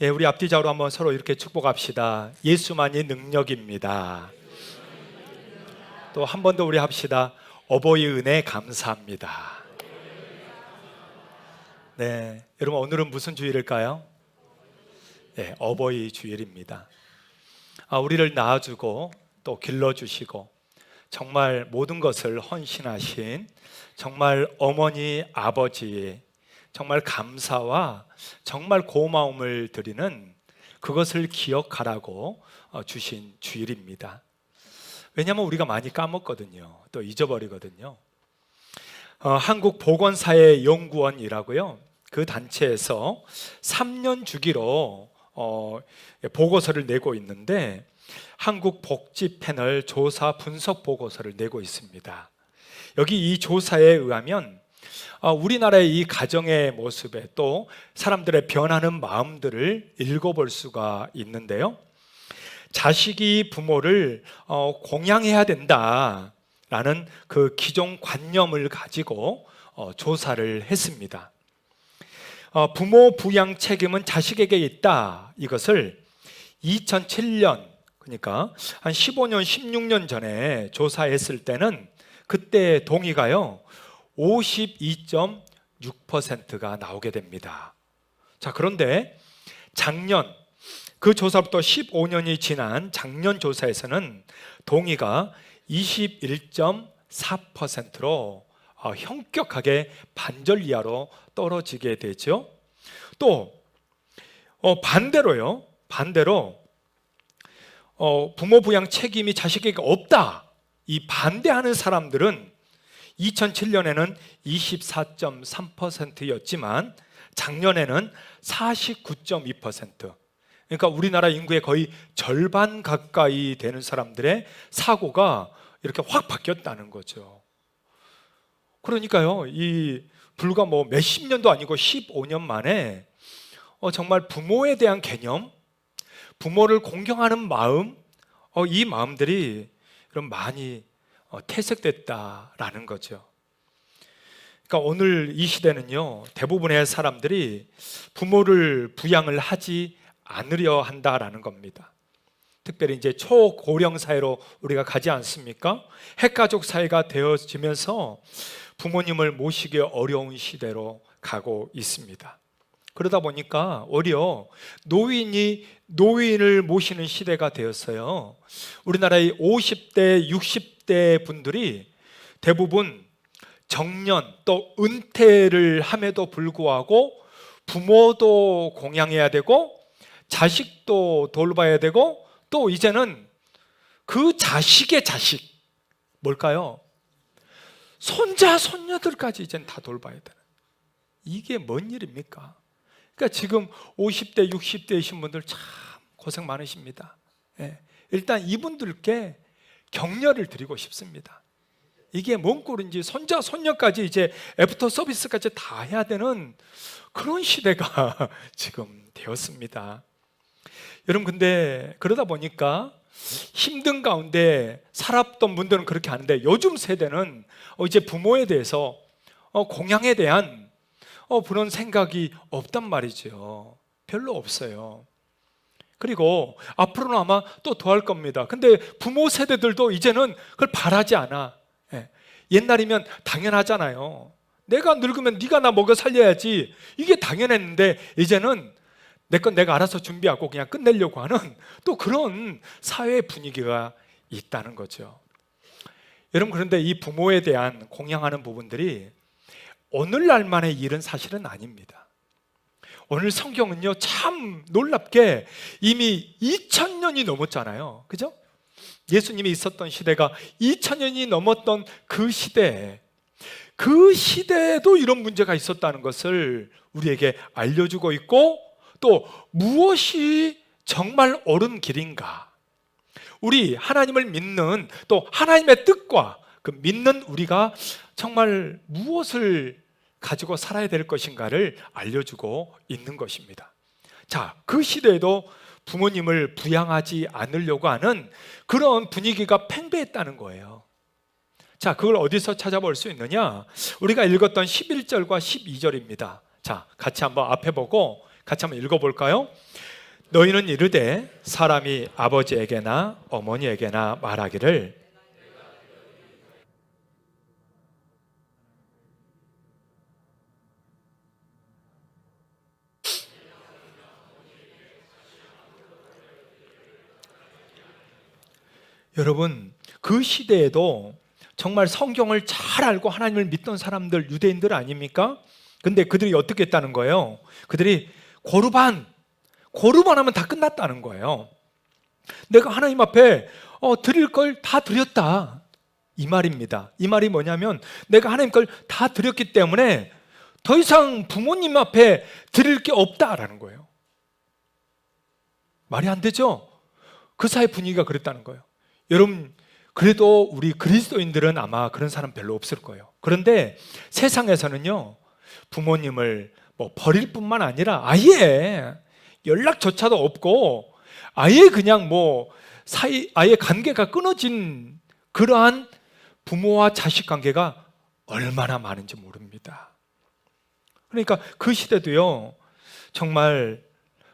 예, 우리 앞뒤좌우로 한번 서로 이렇게 축복합시다. 예수만이 능력입니다. 또 한 번 더 우리 합시다. 어버이 은혜 감사합니다. 네, 여러분 오늘은 무슨 주일일까요? 네, 어버이 주일입니다. 우리를 낳아주고 또 길러주시고 정말 모든 것을 헌신하신 정말 어머니 아버지의 정말 감사와 정말 고마움을 드리는 그것을 기억하라고 주신 주일입니다. 왜냐하면 우리가 많이 까먹거든요. 또 잊어버리거든요. 한국보건사회연구원이라고요. 그 단체에서 3년 주기로 보고서를 내고 있는데 한국복지 패널 조사 분석 보고서를 내고 있습니다. 여기 이 조사에 의하면 우리나라의 이 가정의 모습에 또 사람들의 변하는 마음들을 읽어볼 수가 있는데요. 자식이 부모를 공양해야 된다라는 그 기존 관념을 가지고 조사를 했습니다. 부모 부양 책임은 자식에게 있다. 이것을 2007년, 그러니까 한 15년, 16년 전에 조사했을 때는 그때 동의가요 52.6%가 나오게 됩니다. 자, 그런데 작년 그 조사부터 15년이 지난 작년 조사에서는 동의가 21.4%로 현격하게 반절 이하로 떨어지게 되죠. 또 반대로 부모 부양 책임이 자식에게 없다, 이 반대하는 사람들은 2007년에는 24.3%였지만 작년에는 49.2%, 그러니까 우리나라 인구의 거의 절반 가까이 되는 사람들의 사고가 이렇게 확 바뀌었다는 거죠. 그러니까요, 이 불과 몇십 년도 아니고 15년 만에 정말 부모에 대한 개념, 부모를 공경하는 마음, 이 마음들이 그럼 많이 퇴색됐다라는 거죠. 그러니까 오늘 이 시대는요, 대부분의 사람들이 부모를 부양을 하지 않으려 한다라는 겁니다. 특별히 이제 초고령 사회로 우리가 가지 않습니까? 핵가족 사회가 되어지면서 부모님을 모시기 어려운 시대로 가고 있습니다. 그러다 보니까 오히려 노인이 노인을 모시는 시대가 되었어요. 우리나라의 50대, 60대 분들이 대부분 정년 또 은퇴를 함에도 불구하고 부모도 공양해야 되고 자식도 돌봐야 되고 또 이제는 그 자식의 자식, 뭘까요? 손자, 손녀들까지 이제는 다 돌봐야 되는, 이게 뭔 일입니까? 그러니까 지금 50대, 60대이신 분들 참 고생 많으십니다. 일단 이분들께 격려를 드리고 싶습니다. 이게 뭔 꼴인지 손자, 손녀까지 이제 애프터 서비스까지 다 해야 되는 그런 시대가 지금 되었습니다. 여러분, 근데 그러다 보니까 힘든 가운데 살았던 분들은 그렇게 하는데 요즘 세대는 이제 부모에 대해서 공양에 대한 그런 생각이 없단 말이죠. 별로 없어요. 그리고 앞으로는 아마 또 더 할 겁니다. 근데 부모 세대들도 이제는 그걸 바라지 않아. 옛날이면 당연하잖아요. 내가 늙으면 네가 나 먹여 살려야지, 이게 당연했는데 이제는 내 건 내가 알아서 준비하고 그냥 끝내려고 하는 또 그런 사회 분위기가 있다는 거죠. 여러분, 그런데 이 부모에 대한 공양하는 부분들이 오늘날만의 일은 사실은 아닙니다. 오늘 성경은요, 참 놀랍게 이미 2000년이 넘었잖아요. 그죠? 예수님이 있었던 시대가 2000년이 넘었던 그 시대에, 그 시대에도 이런 문제가 있었다는 것을 우리에게 알려주고 있고, 또 무엇이 정말 옳은 길인가, 우리 하나님을 믿는 또 하나님의 뜻과 그 믿는 우리가 정말 무엇을 가지고 살아야 될 것인가를 알려주고 있는 것입니다. 자, 그 시대에도 부모님을 부양하지 않으려고 하는 그런 분위기가 팽배했다는 거예요. 자, 그걸 어디서 찾아볼 수 있느냐? 우리가 읽었던 11절과 12절입니다. 자, 같이 한번 앞에 보고 같이 한번 읽어볼까요? 너희는 이르되 사람이 아버지에게나 어머니에게나 말하기를 여러분, 그 시대에도 정말 성경을 잘 알고 하나님을 믿던 사람들, 유대인들 아닙니까? 근데 그들이 어떻게 했다는 거예요? 그들이 고르반 하면 다 끝났다는 거예요. 내가 하나님 앞에 드릴 걸 다 드렸다, 이 말입니다. 이 말이 뭐냐면 내가 하나님 걸 다 드렸기 때문에 더 이상 부모님 앞에 드릴 게 없다라는 거예요. 말이 안 되죠? 그 사회 분위기가 그랬다는 거예요. 여러분, 그래도 우리 그리스도인들은 아마 그런 사람 별로 없을 거예요. 그런데 세상에서는요, 부모님을 버릴 뿐만 아니라 아예 연락조차도 없고 아예 그냥 아예 관계가 끊어진 그러한 부모와 자식 관계가 얼마나 많은지 모릅니다. 그러니까 그 시대도요, 정말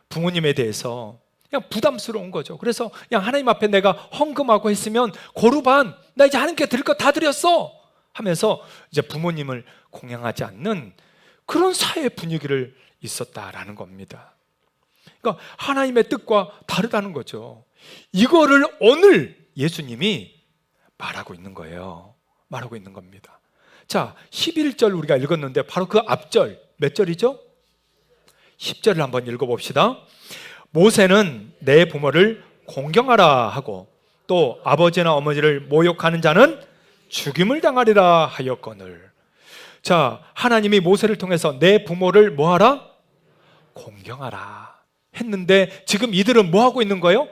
부모님에 대해서 그냥 부담스러운 거죠. 그래서 그냥 하나님 앞에 내가 헌금하고 했으면 고르반, 나 이제 하나님께 드릴 거 다 드렸어 하면서 이제 부모님을 공양하지 않는 그런 사회 분위기를 있었다라는 겁니다. 그러니까 하나님의 뜻과 다르다는 거죠. 이거를 오늘 예수님이 말하고 있는 거예요. 말하고 있는 겁니다. 자, 11절 우리가 읽었는데 바로 그 앞절 몇 절이죠? 10절을 한번 읽어봅시다. 모세는 내 부모를 공경하라 하고 또 아버지나 어머니를 모욕하는 자는 죽임을 당하리라 하였거늘. 자, 하나님이 모세를 통해서 내 부모를 뭐하라? 공경하라 했는데 지금 이들은 뭐하고 있는 거예요?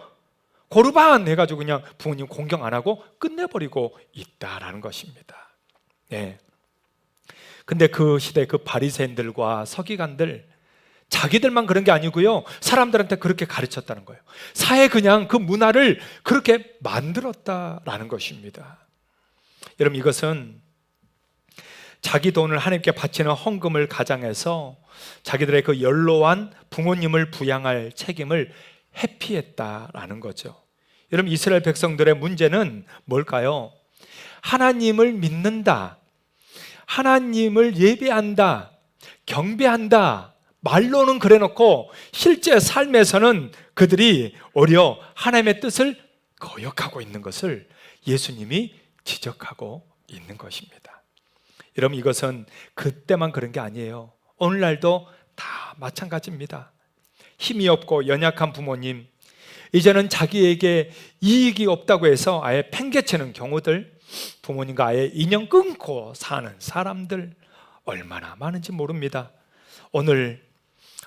고르반 해가지고 그냥 부모님 공경 안 하고 끝내버리고 있다라는 것입니다. 네. 근데 그 시대 그 바리새인들과 서기관들, 자기들만 그런 게 아니고요, 사람들한테 그렇게 가르쳤다는 거예요. 사회 그냥 그 문화를 그렇게 만들었다라는 것입니다. 여러분, 이것은 자기 돈을 하나님께 바치는 헌금을 가장해서 자기들의 그 연로한 부모님을 부양할 책임을 회피했다라는 거죠. 여러분, 이스라엘 백성들의 문제는 뭘까요? 하나님을 믿는다, 하나님을 예배한다, 경배한다, 말로는 그래놓고 실제 삶에서는 그들이 오히려 하나님의 뜻을 거역하고 있는 것을 예수님이 지적하고 있는 것입니다. 여러분, 이것은 그때만 그런 게 아니에요. 오늘날도 다 마찬가지입니다. 힘이 없고 연약한 부모님, 이제는 자기에게 이익이 없다고 해서 아예 팽개치는 경우들, 부모님과 아예 인연 끊고 사는 사람들 얼마나 많은지 모릅니다. 오늘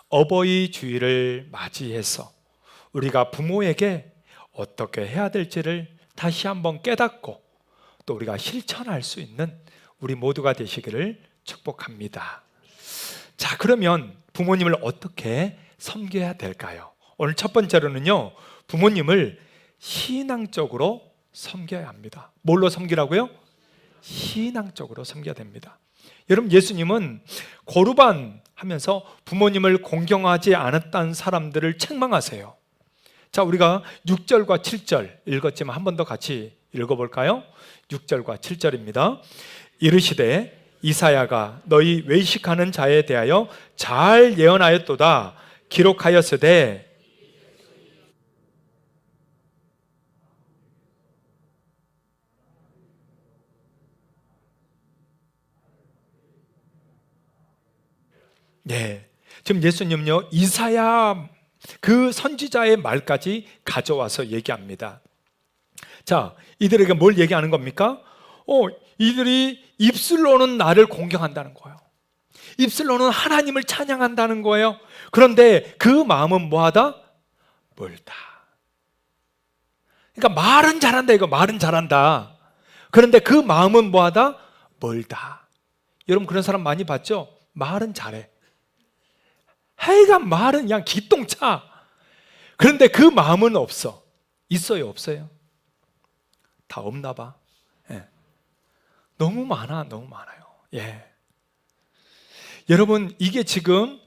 어버이 주일을 맞이해서 우리가 부모에게 어떻게 해야 될지를 다시 한번 깨닫고 또 우리가 실천할 수 있는 우리 모두가 되시기를 축복합니다. 자, 그러면 부모님을 어떻게 섬겨야 될까요? 오늘 첫 번째로는요, 부모님을 신앙적으로 섬겨야 합니다. 뭘로 섬기라고요? 신앙적으로 섬겨야 됩니다. 여러분, 예수님은 고르반 하면서 부모님을 공경하지 않았다는 사람들을 책망하세요. 자, 우리가 6절과 7절 읽었지만 한 번 더 같이 읽어볼까요? 6절과 7절입니다. 이르시되 이사야가 너희 외식하는 자에 대하여 잘 예언하였도다. 기록하였으되 네, 지금 예수님은요, 이사야 그 선지자의 말까지 가져와서 얘기합니다. 자, 이들에게 뭘 얘기하는 겁니까? 이들이 입술로는 나를 공경한다는 거예요. 입술로는 하나님을 찬양한다는 거예요. 그런데 그 마음은 뭐하다? 멀다. 그러니까 말은 잘한다, 이거 말은 잘한다. 그런데 그 마음은 뭐하다? 멀다. 여러분, 그런 사람 많이 봤죠? 말은 잘해. 하여간 말은 그냥 기똥차. 그런데 그 마음은 없어. 있어요, 없어요? 다 없나 봐. 예. 너무 많아요. 예. 여러분, 이게 지금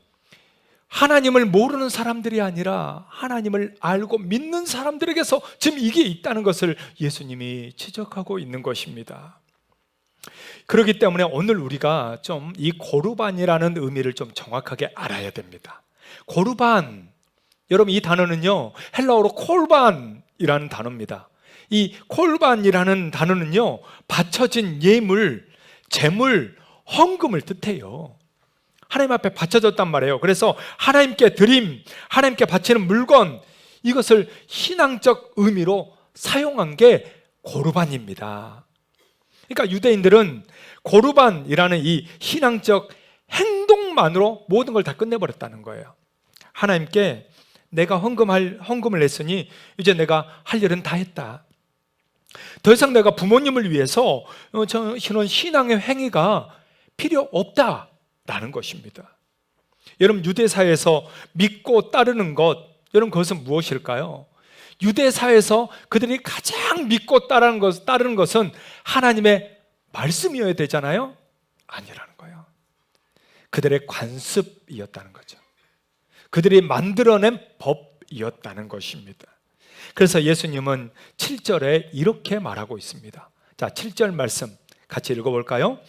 하나님을 모르는 사람들이 아니라 하나님을 알고 믿는 사람들에게서 지금 이게 있다는 것을 예수님이 지적하고 있는 것입니다. 그렇기 때문에 오늘 우리가 좀 이 고르반이라는 의미를 좀 정확하게 알아야 됩니다. 고르반, 여러분 이 단어는요 헬라어로 콜반이라는 단어입니다. 이 콜반이라는 단어는요 바쳐진 예물, 제물, 헌금을 뜻해요. 하나님 앞에 바쳐졌단 말이에요. 그래서 하나님께 드림, 하나님께 바치는 물건, 이것을 신앙적 의미로 사용한 게 고르반입니다. 그러니까 유대인들은 고르반이라는 이 신앙적 행동만으로 모든 걸 다 끝내버렸다는 거예요. 하나님께 내가 헌금을 했으니 이제 내가 할 일은 다 했다. 더 이상 내가 부모님을 위해서 이런 신앙의 행위가 필요 없다라는 것입니다. 여러분 유대사회에서 믿고 따르는 것, 여러분 그것은 무엇일까요? 유대사회에서 그들이 가장 믿고 따르는 것은 하나님의 말씀이어야 되잖아요? 아니라는 거예요. 그들의 관습이었다는 거죠. 그들이 만들어낸 법이었다는 것입니다. 그래서 예수님은 7절에 이렇게 말하고 있습니다. 자, 7절 말씀 같이 읽어볼까요?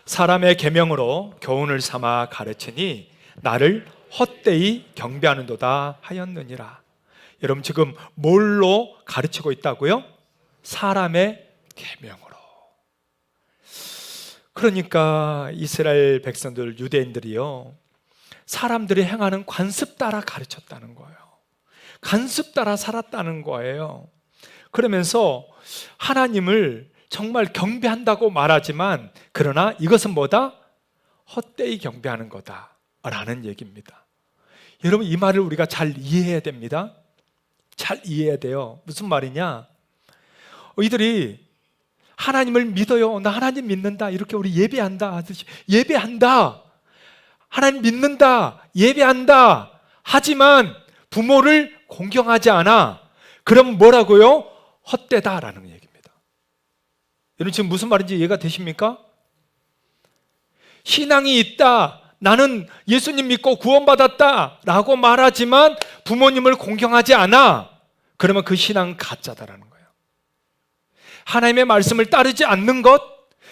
사람의 계명으로 교훈을 삼아 가르치니 나를 헛되이 경배하는도다 하였느니라. 여러분 지금 뭘로 가르치고 있다고요? 사람의 계명으로. 그러니까 이스라엘 백성들, 유대인들이요 사람들이 행하는 관습 따라 가르쳤다는 거예요. 관습 따라 살았다는 거예요. 그러면서 하나님을 정말 경배한다고 말하지만 그러나 이것은 뭐다? 헛되이 경배하는 거다라는 얘기입니다. 여러분 이 말을 우리가 잘 이해해야 됩니다. 잘 이해해야 돼요. 무슨 말이냐? 이들이 하나님을 믿어요. 나 하나님 믿는다. 이렇게 우리 예배한다 하듯이 예배한다. 하나님 믿는다. 예배한다. 하지만 부모를 공경하지 않아. 그럼 뭐라고요? 헛되다라는 얘기입니다. 여러분 지금 무슨 말인지 이해가 되십니까? 신앙이 있다. 나는 예수님 믿고 구원받았다 라고 말하지만 부모님을 공경하지 않아. 그러면 그 신앙은 가짜다라는 거예요. 하나님의 말씀을 따르지 않는 것,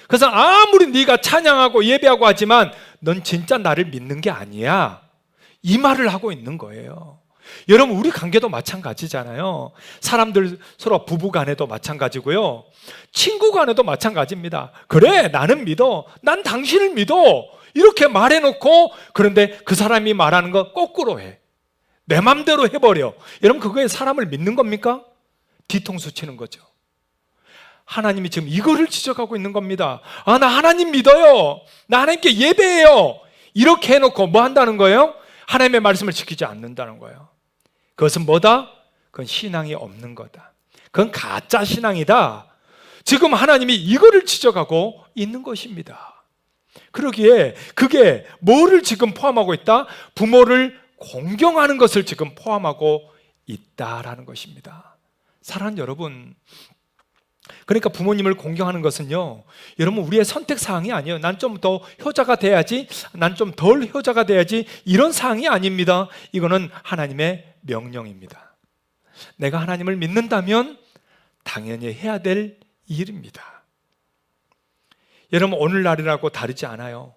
그래서 아무리 네가 찬양하고 예배하고 하지만 넌 진짜 나를 믿는 게 아니야, 이 말을 하고 있는 거예요. 여러분 우리 관계도 마찬가지잖아요. 사람들 서로 부부 간에도 마찬가지고요, 친구 간에도 마찬가지입니다. 그래 나는 믿어, 난 당신을 믿어 이렇게 말해놓고 그런데 그 사람이 말하는 거 거꾸로 해. 내 맘대로 해버려. 여러분 그거에 사람을 믿는 겁니까? 뒤통수 치는 거죠. 하나님이 지금 이거를 지적하고 있는 겁니다. 아, 나 하나님 믿어요. 나 하나님께 예배해요. 이렇게 해놓고 뭐 한다는 거예요? 하나님의 말씀을 지키지 않는다는 거예요. 그것은 뭐다? 그건 신앙이 없는 거다. 그건 가짜 신앙이다. 지금 하나님이 이거를 지적하고 있는 것입니다. 그러기에 그게 뭐를 지금 포함하고 있다? 부모를 공경하는 것을 지금 포함하고 있다라는 것입니다. 사랑하는 여러분, 그러니까 부모님을 공경하는 것은요, 여러분 우리의 선택사항이 아니에요. 난 좀 더 효자가 돼야지, 난 좀 덜 효자가 돼야지, 이런 사항이 아닙니다. 이거는 하나님의 명령입니다. 내가 하나님을 믿는다면 당연히 해야 될 일입니다. 여러분 오늘날이라고 다르지 않아요.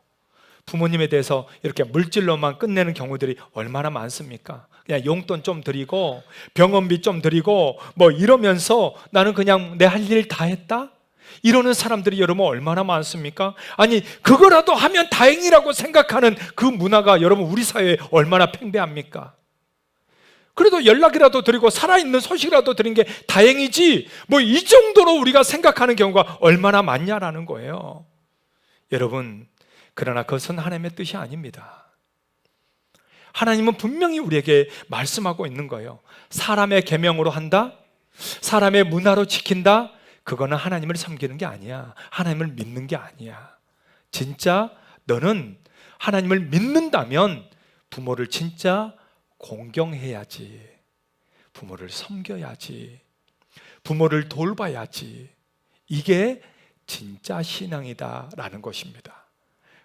부모님에 대해서 이렇게 물질로만 끝내는 경우들이 얼마나 많습니까? 그냥 용돈 좀 드리고 병원비 좀 드리고 뭐 이러면서 나는 그냥 내 할 일 다 했다? 이러는 사람들이 여러분 얼마나 많습니까? 아니 그거라도 하면 다행이라고 생각하는 그 문화가 여러분 우리 사회에 얼마나 팽배합니까? 그래도 연락이라도 드리고 살아있는 소식이라도 드린 게 다행이지 뭐 이 정도로 우리가 생각하는 경우가 얼마나 많냐라는 거예요. 여러분 그러나 그것은 하나님의 뜻이 아닙니다. 하나님은 분명히 우리에게 말씀하고 있는 거예요. 사람의 계명으로 한다? 사람의 문화로 지킨다? 그거는 하나님을 섬기는 게 아니야. 하나님을 믿는 게 아니야. 진짜 너는 하나님을 믿는다면 부모를 진짜 공경해야지. 부모를 섬겨야지. 부모를 돌봐야지. 이게 진짜 신앙이다라는 것입니다.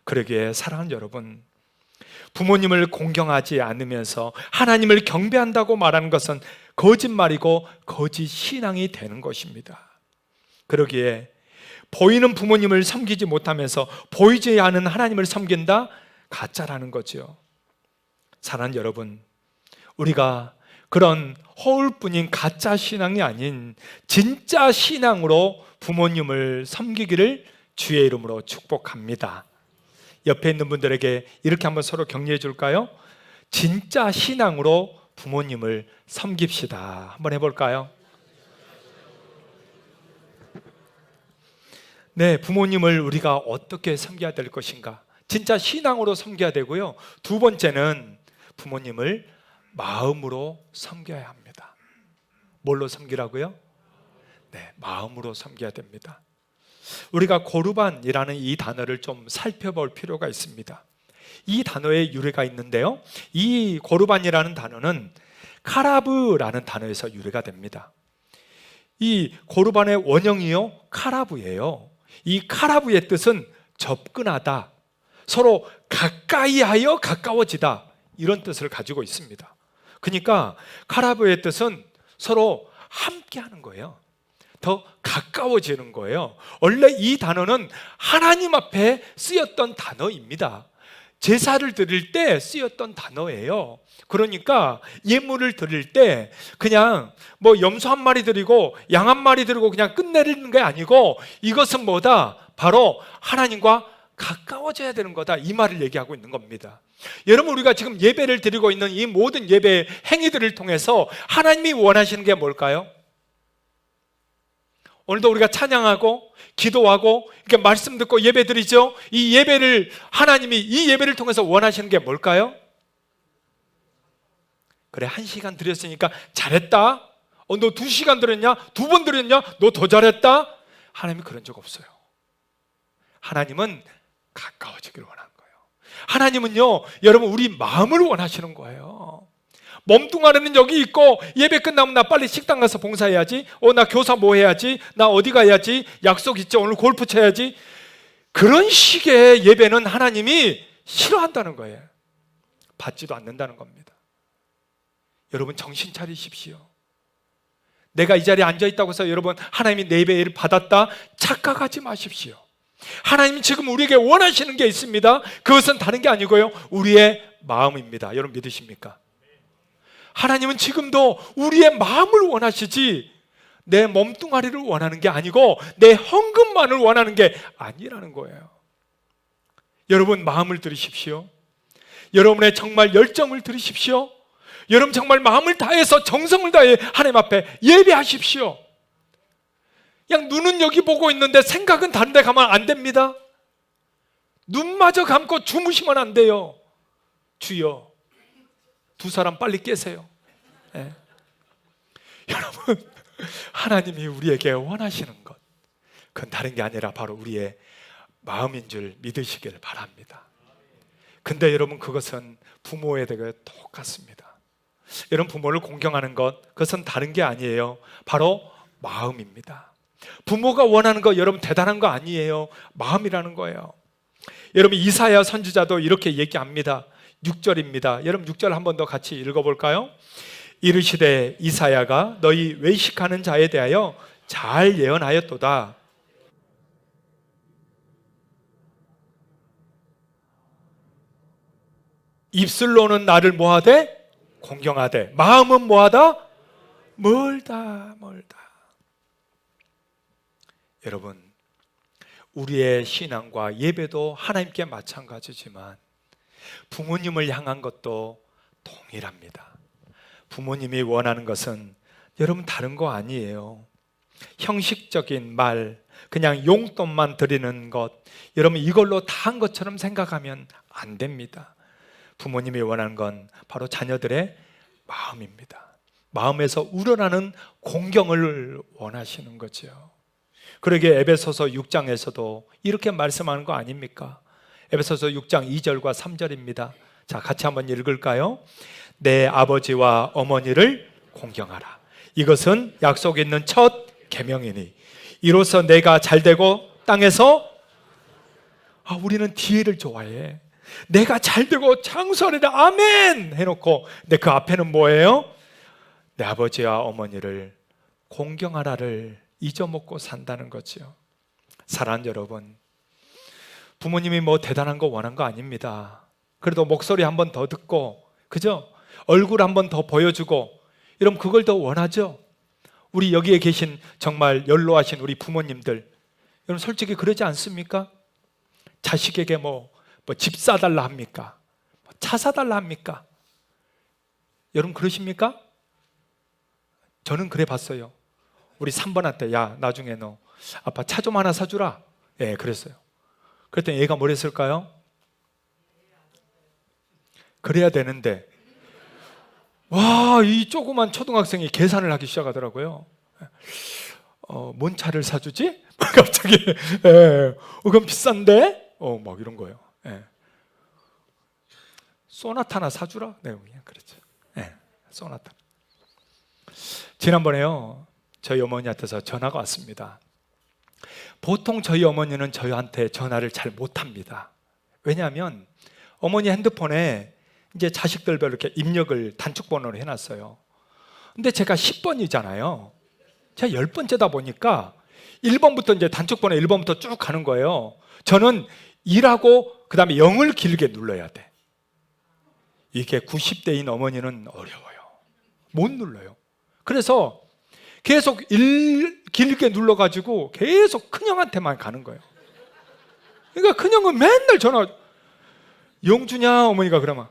그러기에 사랑하는 여러분, 부모님을 공경하지 않으면서 하나님을 경배한다고 말하는 것은 거짓말이고 거짓 신앙이 되는 것입니다. 그러기에 보이는 부모님을 섬기지 못하면서 보이지 않은 하나님을 섬긴다? 가짜라는 거죠. 사랑하는 여러분, 우리가 그런 허울뿐인 가짜 신앙이 아닌 진짜 신앙으로 부모님을 섬기기를 주의 이름으로 축복합니다. 옆에 있는 분들에게 이렇게 한번 서로 격려해 줄까요? 진짜 신앙으로 부모님을 섬깁시다. 한번 해볼까요? 네, 부모님을 우리가 어떻게 섬겨야 될 것인가? 진짜 신앙으로 섬겨야 되고요. 두 번째는 부모님을 마음으로 섬겨야 합니다. 뭘로 섬기라고요? 네, 마음으로 섬겨야 됩니다. 우리가 고르반이라는 이 단어를 좀 살펴볼 필요가 있습니다. 이 단어에 유래가 있는데요, 이 고르반이라는 단어는 카라브라는 단어에서 유래가 됩니다. 이 고르반의 원형이요, 카라브예요. 이 카라브의 뜻은 접근하다, 서로 가까이 하여 가까워지다, 이런 뜻을 가지고 있습니다. 그러니까 카라브의 뜻은 서로 함께 하는 거예요. 더 가까워지는 거예요. 원래 이 단어는 하나님 앞에 쓰였던 단어입니다. 제사를 드릴 때 쓰였던 단어예요. 그러니까 예물을 드릴 때 그냥 뭐 염소 한 마리 드리고 양 한 마리 드리고 그냥 끝내는 게 아니고, 이것은 뭐다? 바로 하나님과 가까워져야 되는 거다, 이 말을 얘기하고 있는 겁니다. 여러분, 우리가 지금 예배를 드리고 있는 이 모든 예배 행위들을 통해서 하나님이 원하시는 게 뭘까요? 오늘도 우리가 찬양하고 기도하고 이렇게 말씀 듣고 예배 드리죠. 이 예배를, 하나님이 이 예배를 통해서 원하시는 게 뭘까요? 그래, 1시간 드렸으니까 잘했다. 너 2시간 드렸냐? 2번 드렸냐? 너 더 잘했다. 하나님이 그런 적 없어요. 하나님은 가까워지기를 원하는 거예요. 하나님은요, 여러분, 우리 마음을 원하시는 거예요. 몸뚱아리는 여기 있고 예배 끝나면 나 빨리 식당 가서 봉사해야지, 나 교사 뭐 해야지, 나 어디 가야지, 약속 있지, 오늘 골프 쳐야지, 그런 식의 예배는 하나님이 싫어한다는 거예요. 받지도 않는다는 겁니다. 여러분, 정신 차리십시오. 내가 이 자리에 앉아있다고 해서 여러분 하나님이 내 예배를 받았다 착각하지 마십시오. 하나님이 지금 우리에게 원하시는 게 있습니다. 그것은 다른 게 아니고요, 우리의 마음입니다. 여러분 믿으십니까? 하나님은 지금도 우리의 마음을 원하시지 내 몸뚱아리를 원하는 게 아니고 내 헌금만을 원하는 게 아니라는 거예요. 여러분, 마음을 들으십시오. 여러분의 정말 열정을 들으십시오. 여러분 정말 마음을 다해서 정성을 다해 하나님 앞에 예배하십시오. 그냥 눈은 여기 보고 있는데 생각은 다른 데 가면 안 됩니다. 눈마저 감고 주무시면 안 돼요. 주여, 2사람 빨리 깨세요. 네. 여러분, 하나님이 우리에게 원하시는 것, 그건 다른 게 아니라 바로 우리의 마음인 줄 믿으시길 바랍니다. 근데 여러분, 그것은 부모에게 똑같습니다. 여러분, 부모를 공경하는 것, 그것은 다른 게 아니에요. 바로 마음입니다. 부모가 원하는 거 여러분 대단한 거 아니에요. 마음이라는 거예요. 여러분, 이사야 선지자도 이렇게 얘기합니다. 6절입니다. 여러분 6절 한 번 더 같이 읽어볼까요? 이르시되 이사야가 너희 외식하는 자에 대하여 잘 예언하였도다. 입술로는 나를 뭐하되? 공경하되 마음은 뭐하다? 멀다 멀다. 여러분, 우리의 신앙과 예배도 하나님께 마찬가지지만 부모님을 향한 것도 동일합니다. 부모님이 원하는 것은 여러분 다른 거 아니에요. 형식적인 말, 그냥 용돈만 드리는 것, 여러분 이걸로 다 한 것처럼 생각하면 안 됩니다. 부모님이 원하는 건 바로 자녀들의 마음입니다. 마음에서 우러나는 공경을 원하시는 거죠. 그러기에 에베소서 6장에서도 이렇게 말씀하는 거 아닙니까? 에베소서 6장 2절과 3절입니다. 자, 같이 한번 읽을까요? 내 아버지와 어머니를 공경하라. 이것은 약속 있는 첫 계명이니 이로써 내가 잘되고 땅에서, 우리는 뒤에를 좋아해. 내가 잘되고 장수하리라 아멘 해놓고, 근데 그 앞에는 뭐예요? 내 아버지와 어머니를 공경하라를 잊어먹고 산다는 거지요. 사랑하는 여러분, 부모님이 뭐 대단한 거 원한 거 아닙니다. 그래도 목소리 한 번 더 듣고, 그죠? 얼굴 한 번 더 보여주고, 이러면 그걸 더 원하죠. 우리 여기에 계신 정말 연로하신 우리 부모님들, 여러분 솔직히 그러지 않습니까? 자식에게 뭐 집 사달라 합니까? 차 사달라 합니까? 여러분 그러십니까? 저는 그래 봤어요. 우리 3번한테 야 나중에 너 아빠 차 좀 하나 사주라. 예, 그랬어요. 그랬더니 얘가 뭘 했을까요? 그래야 되는데, 와, 이 조그만 초등학생이 계산을 하기 시작하더라고요. 뭔 차를 사주지? 갑자기, 예, 그건 비싼데? 막 이런 거예요. 예. 소나타나 사주라? 네, 그냥 그랬죠. 예, 소나타. 지난번에요, 저희 어머니한테서 전화가 왔습니다. 보통 저희 어머니는 저희한테 전화를 잘 못합니다. 왜냐하면 어머니 핸드폰에 이제 자식들별로 이렇게 입력을 단축번호로 해놨어요. 근데 제가 10번이잖아요. 제가 10번째다 보니까 1번부터 이제 단축번호 1번부터 쭉 가는 거예요. 저는 2하고 그 다음에 0을 길게 눌러야 돼. 이게 90대인 어머니는 어려워요. 못 눌러요. 그래서 계속 길게 눌러가지고 계속 큰형한테만 가는 거예요. 그러니까 큰형은 맨날 전화, 영주냐? 어머니가 그러면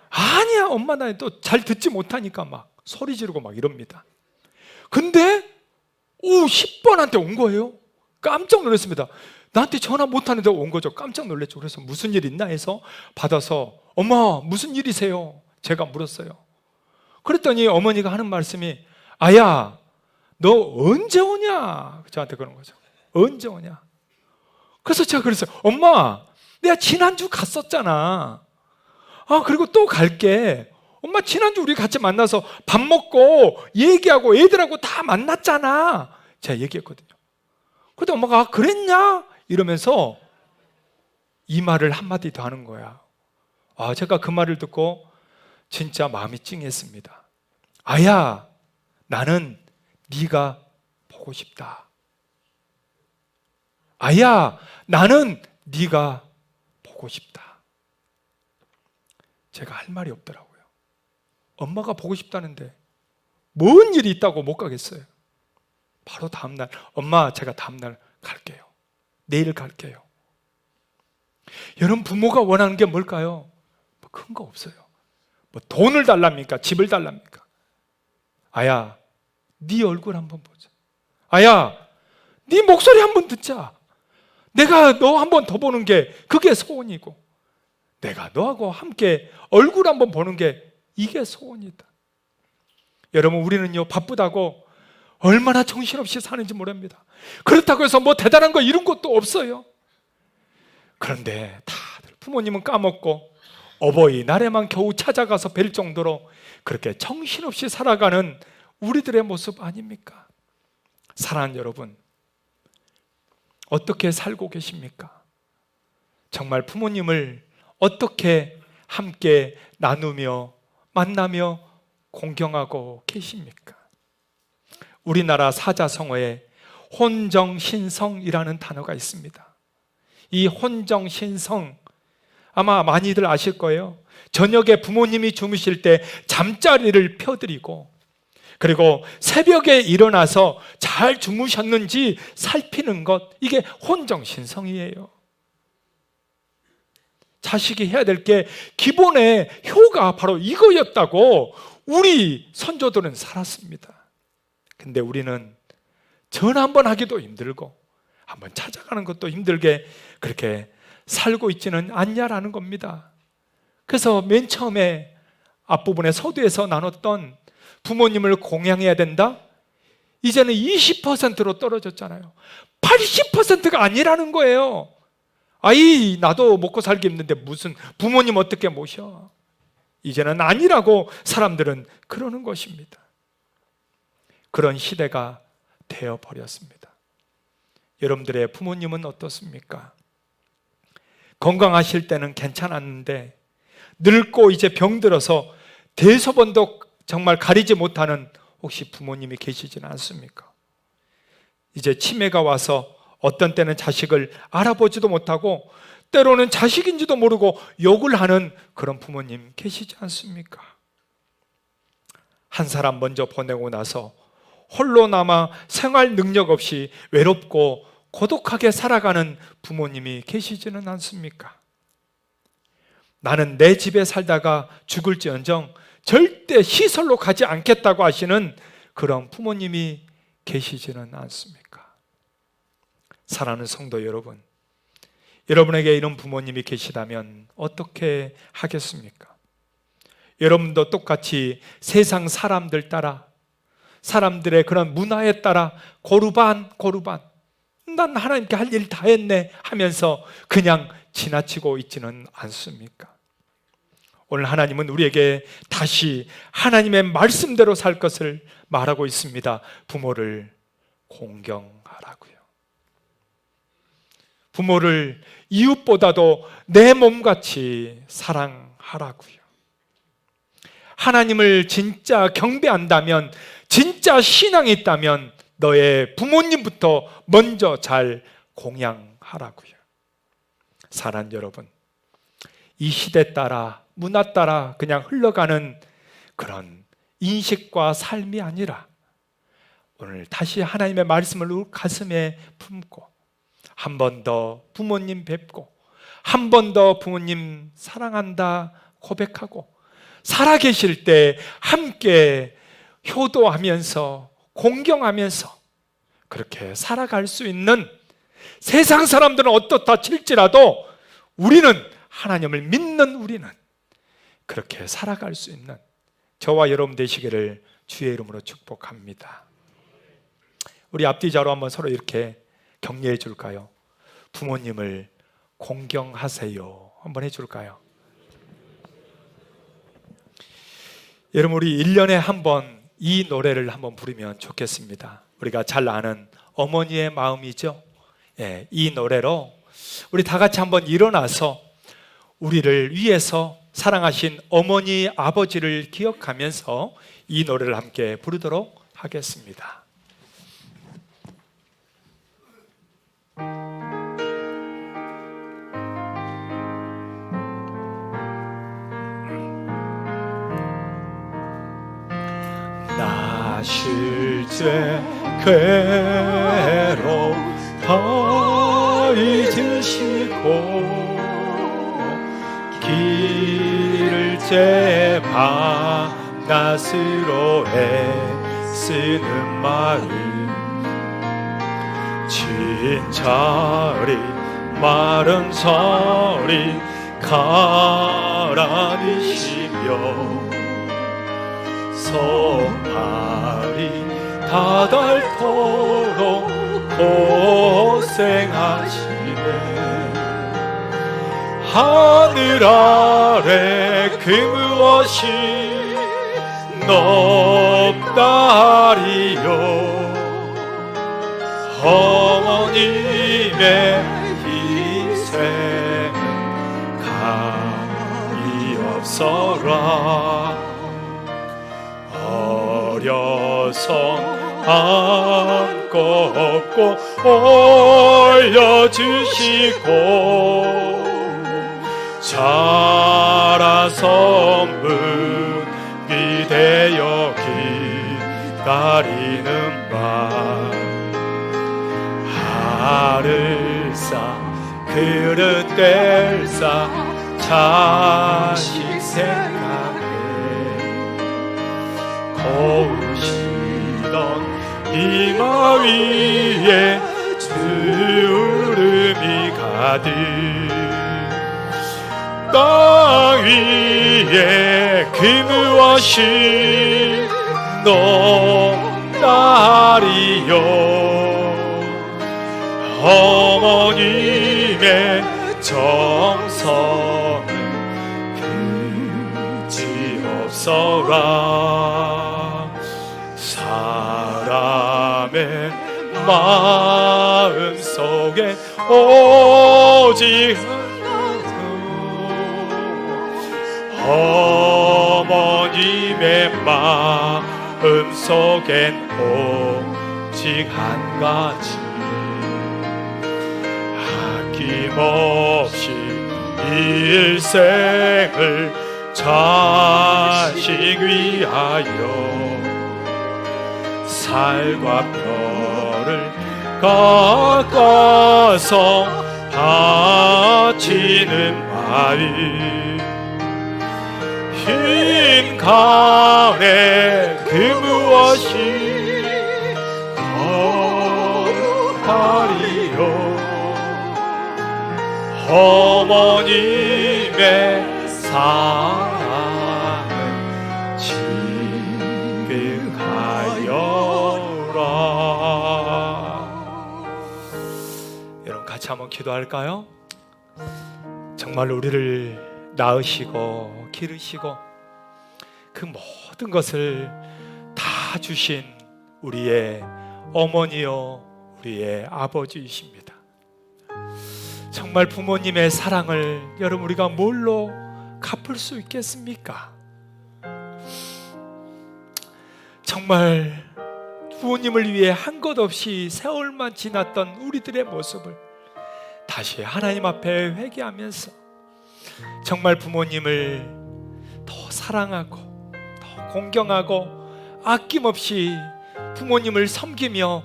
아니야 엄마, 나 또 잘 듣지 못하니까 막 소리 지르고 막 이럽니다. 근데 10번한테 온 거예요. 깜짝 놀랐습니다. 나한테 전화 못하는데 온 거죠. 깜짝 놀랐죠. 그래서 무슨 일 있나 해서 받아서 엄마 무슨 일이세요? 제가 물었어요. 그랬더니 어머니가 하는 말씀이 아야 너 언제 오냐? 저한테 그런 거죠. 언제 오냐? 그래서 제가 그랬어요. 엄마 내가 지난주 갔었잖아. 그리고 또 갈게. 엄마 지난주 우리 같이 만나서 밥 먹고 얘기하고 애들하고 다 만났잖아. 제가 얘기했거든요. 그런데 엄마가 그랬냐? 이러면서 이 말을 한마디 더 하는 거야. 제가 그 말을 듣고 진짜 마음이 찡했습니다. 아야 나는 네가 보고 싶다. 아야 나는 네가 보고 싶다. 제가 할 말이 없더라고요. 엄마가 보고 싶다는데 뭔 일이 있다고 못 가겠어요. 바로 다음날 엄마 제가 다음날 갈게요. 내일 갈게요. 여러분 부모가 원하는 게 뭘까요? 큰 거 없어요. 돈을 달랍니까? 집을 달랍니까? 아야 네 얼굴 한번 보자. 아야 네 목소리 한번 듣자. 내가 너 한번 더 보는 게 그게 소원이고, 내가 너하고 함께 얼굴 한번 보는 게 이게 소원이다. 여러분 우리는요 바쁘다고 얼마나 정신없이 사는지 모릅니다. 그렇다고 해서 뭐 대단한 거 이룬 것도 없어요. 그런데 다들 부모님은 까먹고 어버이날에만 겨우 찾아가서 뵐 정도로 그렇게 정신없이 살아가는 우리들의 모습 아닙니까? 사랑하는 여러분, 어떻게 살고 계십니까? 정말 부모님을 어떻게 함께 나누며 만나며 공경하고 계십니까? 우리나라 사자성어에 혼정신성이라는 단어가 있습니다. 이 혼정신성 아마 많이들 아실 거예요. 저녁에 부모님이 주무실 때 잠자리를 펴드리고, 그리고 새벽에 일어나서 잘 주무셨는지 살피는 것, 이게 혼정신성이에요. 자식이 해야 될 게 기본의 효가 바로 이거였다고 우리 선조들은 살았습니다. 근데 우리는 전화 한번 하기도 힘들고 한번 찾아가는 것도 힘들게 그렇게 살고 있지는 않냐라는 겁니다. 그래서 맨 처음에 앞부분에 서두에서 나눴던 부모님을 공양해야 된다? 이제는 20%로 떨어졌잖아요. 80%가 아니라는 거예요. 나도 먹고 살기 힘든데 무슨 부모님 어떻게 모셔? 이제는 아니라고 사람들은 그러는 것입니다. 그런 시대가 되어버렸습니다. 여러분들의 부모님은 어떻습니까? 건강하실 때는 괜찮았는데 늙고 이제 병들어서 대소변도 정말 가리지 못하는 혹시 부모님이 계시지는 않습니까? 이제 치매가 와서 어떤 때는 자식을 알아보지도 못하고 때로는 자식인지도 모르고 욕을 하는 그런 부모님 계시지 않습니까? 한 사람 먼저 보내고 나서 홀로 남아 생활 능력 없이 외롭고 고독하게 살아가는 부모님이 계시지는 않습니까? 나는 내 집에 살다가 죽을지언정 절대 시설로 가지 않겠다고 하시는 그런 부모님이 계시지는 않습니까? 사랑하는 성도 여러분, 여러분에게 이런 부모님이 계시다면 어떻게 하겠습니까? 여러분도 똑같이 세상 사람들 따라, 사람들의 그런 문화에 따라 고루반 난 하나님께 할 일 다 했네 하면서 그냥 지나치고 있지는 않습니까? 오늘 하나님은 우리에게 다시 하나님의 말씀대로 살 것을 말하고 있습니다. 부모를 공경하라고요. 부모를 이웃보다도 내 몸같이 사랑하라고요. 하나님을 진짜 경배한다면, 진짜 신앙이 있다면 너의 부모님부터 먼저 잘 공양하라고요. 사랑하는 여러분, 이 시대 따라 문화 따라 그냥 흘러가는 그런 인식과 삶이 아니라 오늘 다시 하나님의 말씀을 가슴에 품고 한 번 더 부모님 뵙고 한 번 더 부모님 사랑한다 고백하고 살아계실 때 함께 효도하면서 공경하면서 그렇게 살아갈 수 있는, 세상 사람들은 어떻다 칠지라도 우리는 하나님을 믿는 우리는 그렇게 살아갈 수 있는 저와 여러분 되시기를 주의 이름으로 축복합니다. 우리 앞뒤자로 한번 서로 이렇게 격려해 줄까요? 부모님을 공경하세요 한번 해줄까요? 여러분, 우리 1년에 한 번 이 노래를 한번 부르면 좋겠습니다. 우리가 잘 아는 어머니의 마음이죠. 예, 이 노래로 우리 다 같이 한번 일어나서 우리를 위해서 사랑하신 어머니, 아버지를 기억하면서 이 노래를 함께 부르도록 하겠습니다. 나 실제 괴로 더 잊으시고 길을 제 밤낮으로 애쓰는 마음 진찰이 마른 설이 가라니시며 손발이 다 닳도록 고생하시네 하늘 아래 그 무엇이 높다리요 어머님의 희생은 감이 없어라 어려선 안고 업고 올려주시고 자라서 문이 되어 기다리는 밤 알을 싸 그릇 뗄싸 자식 생각해 고우시던 이마 위에 주름이 가득 땅 위에 그 무엇이 높다리요 어머님의 정성을 그지없어라 사람의 마음 속에 오직 어머님의 마음속엔 오직 한 가지, 아낌없이 일생을 자식 위하여 살과 뼈를 깎아서 바치는 마음, 인간의 그 무엇이 거룩하리요. 어머님의 사랑은 지극하여라. 여러분 같이 한번 기도할까요? 정말 우리를 낳으시고 기르시고 그 모든 것을 다 주신 우리의 어머니요 우리의 아버지이십니다. 정말 부모님의 사랑을 여러분 우리가 뭘로 갚을 수 있겠습니까? 정말 부모님을 위해 한 것 없이 세월만 지났던 우리들의 모습을 다시 하나님 앞에 회개하면서 정말 부모님을 더 사랑하고 더 공경하고 아낌없이 부모님을 섬기며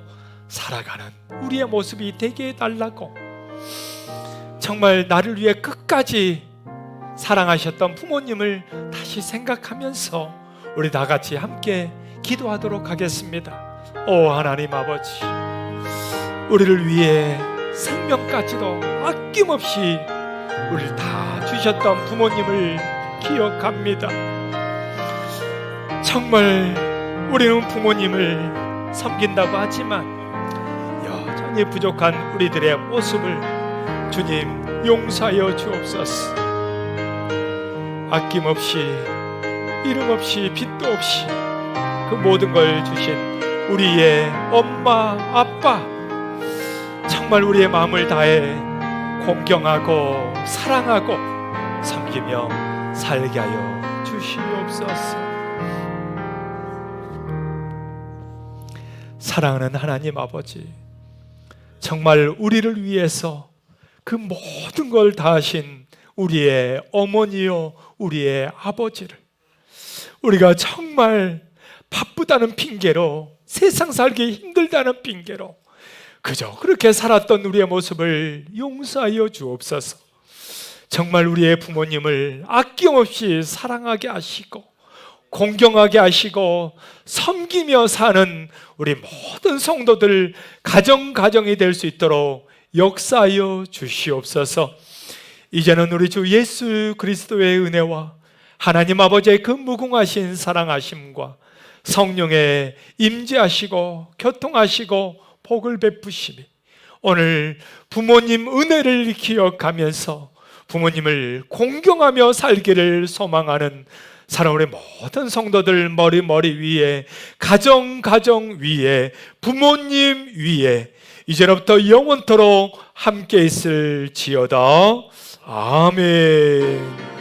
살아가는 우리의 모습이 되게 해달라고, 정말 나를 위해 끝까지 사랑하셨던 부모님을 다시 생각하면서 우리 다 같이 함께 기도하도록 하겠습니다. 오 하나님 아버지, 우리를 위해 생명까지도 아낌없이 우리를 다 주셨던 부모님을 기억합니다. 정말 우리는 부모님을 섬긴다고 하지만 여전히 부족한 우리들의 모습을 주님 용서하여 주옵소서. 아낌없이 이름 없이 빚도 없이 그 모든 걸 주신 우리의 엄마 아빠, 정말 우리의 마음을 다해 공경하고 사랑하고 섬기며 살게 하여 주시옵소서. 사랑하는 하나님 아버지, 정말 우리를 위해서 그 모든 걸 다하신 우리의 어머니요 우리의 아버지를 우리가 정말 바쁘다는 핑계로, 세상 살기 힘들다는 핑계로 그저 그렇게 살았던 우리의 모습을 용서하여 주옵소서. 정말 우리의 부모님을 아낌없이 사랑하게 하시고 공경하게 하시고 섬기며 사는 우리 모든 성도들 가정이 될 수 있도록 역사하여 주시옵소서. 이제는 우리 주 예수 그리스도의 은혜와 하나님 아버지의 그 무궁하신 사랑하심과 성령의 임재하시고 교통하시고 복을 베푸심이 오늘 부모님 은혜를 기억하면서 부모님을 공경하며 살기를 소망하는 사랑 우리 모든 성도들 머리 위에, 가정 위에, 부모님 위에 이제로부터 영원토록 함께 있을지어다. 아멘.